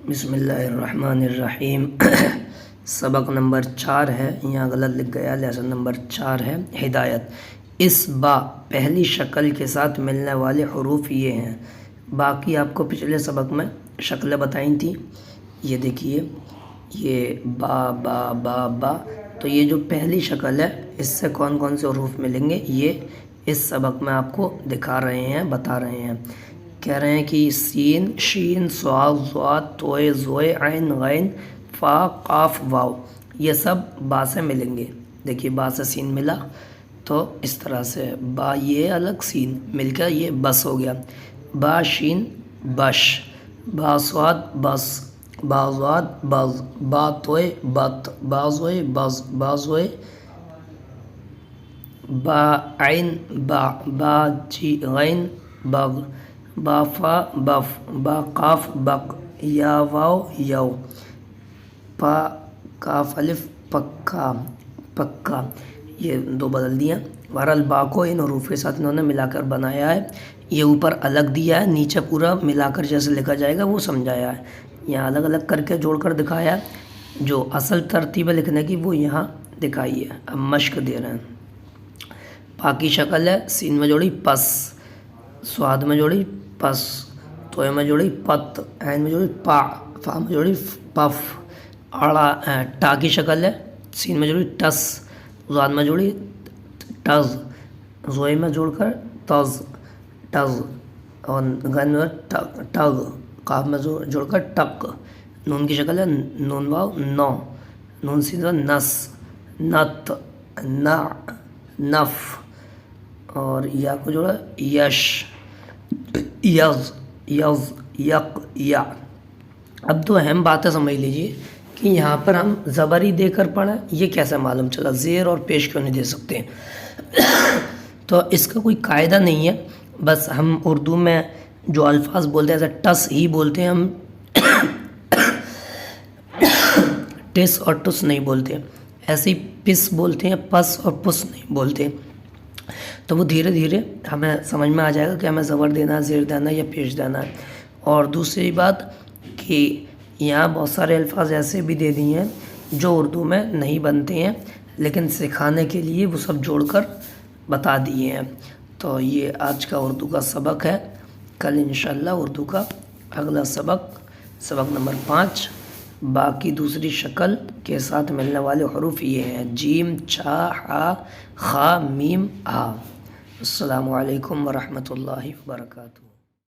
بسم اللہ الرحمن الرحیم۔ سبق نمبر 4 ہے، یہاں غلط لکھ گیا، لیسن نمبر 4 ہے ہدایت۔ اس با پہلی شکل کے ساتھ ملنے والے حروف یہ ہیں۔ باقی آپ کو پچھلے سبق میں شکلیں بتائیں تھیں، یہ دیکھیے، یہ با با با با، تو یہ جو پہلی شکل ہے اس سے کون کون سے حروف ملیں گے یہ اس سبق میں آپ کو دکھا رہے ہیں، بتا رہے ہیں۔ کہہ رہے ہیں کہ سین، شین، صاد، ضاد، توئے، زوئے، عین، غین، فا، قاف، واو، یہ سب با سے ملیں گے۔ دیکھیے با سے سین ملا تو اس طرح سے با یہ الگ، سین مل کر یہ بس ہو گیا۔ با شین بش، با صاد بس، با ضاد بز، با توئے بت، با زوئے بز، با زوئے با عین با، با جی غین بغ، با فا بف، با قاف بق، یا واو یو، پا کاف الف پکا پکا، یہ دو بدل دیا۔ بہرحال با کو ان حروف کے ساتھ انہوں نے ملا کر بنایا ہے، یہ اوپر الگ دیا ہے، نیچے پورا ملا کر جیسے لکھا جائے گا وہ سمجھایا ہے۔ یہاں الگ الگ کر کے جوڑ کر دکھایا ہے، جو اصل ترتیب ہے لکھنے کی وہ یہاں دکھائی ہے۔ اب مشق دے رہے ہیں۔ پا کی شکل ہے، سین میں جوڑی پس، سواد میں جوڑی پس، توئے میں جوڑی پت، عین میں جوڑی پا، فا میں جوڑی پف، ٹا کی شکل ہے، سین میں جوڑی ٹس، ضاد میں جوڑی ٹز، زوئے میں جوڑ کر تز ٹز، اور غین میں ٹگ، قاف میں جوڑ کر ٹک، نون کی شکل ہے نون واو نو، نون سین میں نس، نت، نع، نف، اور یا کو جوڑا یش، یز، یز، یک، یا۔ اب تو اہم باتیں سمجھ لیجیے کہ یہاں پر ہم زبر ہی دے کر پڑھیں، یہ کیسے معلوم چلا؟ زیر اور پیش کیوں نہیں دے سکتے؟ تو اس کا کوئی قاعدہ نہیں ہے، بس ہم اردو میں جو الفاظ بولتے ہیں ایسے ٹس ہی بولتے ہیں، ہم ٹس اور ٹس نہیں بولتے، ایسے ہی پس بولتے ہیں، پس اور پس نہیں بولتے۔ تو وہ دھیرے دھیرے ہمیں سمجھ میں آ جائے گا کہ ہمیں زبر دینا ہے، زیر دینا ہے یا پیش دینا ہے۔ اور دوسری بات کہ یہاں بہت سارے الفاظ ایسے بھی دے دیے ہیں جو اردو میں نہیں بنتے ہیں، لیکن سکھانے کے لیے وہ سب جوڑ کر بتا دیے ہیں۔ تو یہ آج کا اردو کا سبق ہے، کل انشاءاللہ اردو کا اگلا سبق نمبر 5، باقی دوسری شکل کے ساتھ ملنے والے حروف یہ ہیں، جیم، چا، ہا، خا، میم، آ۔ السلام علیکم ورحمۃ اللہ وبرکاتہ۔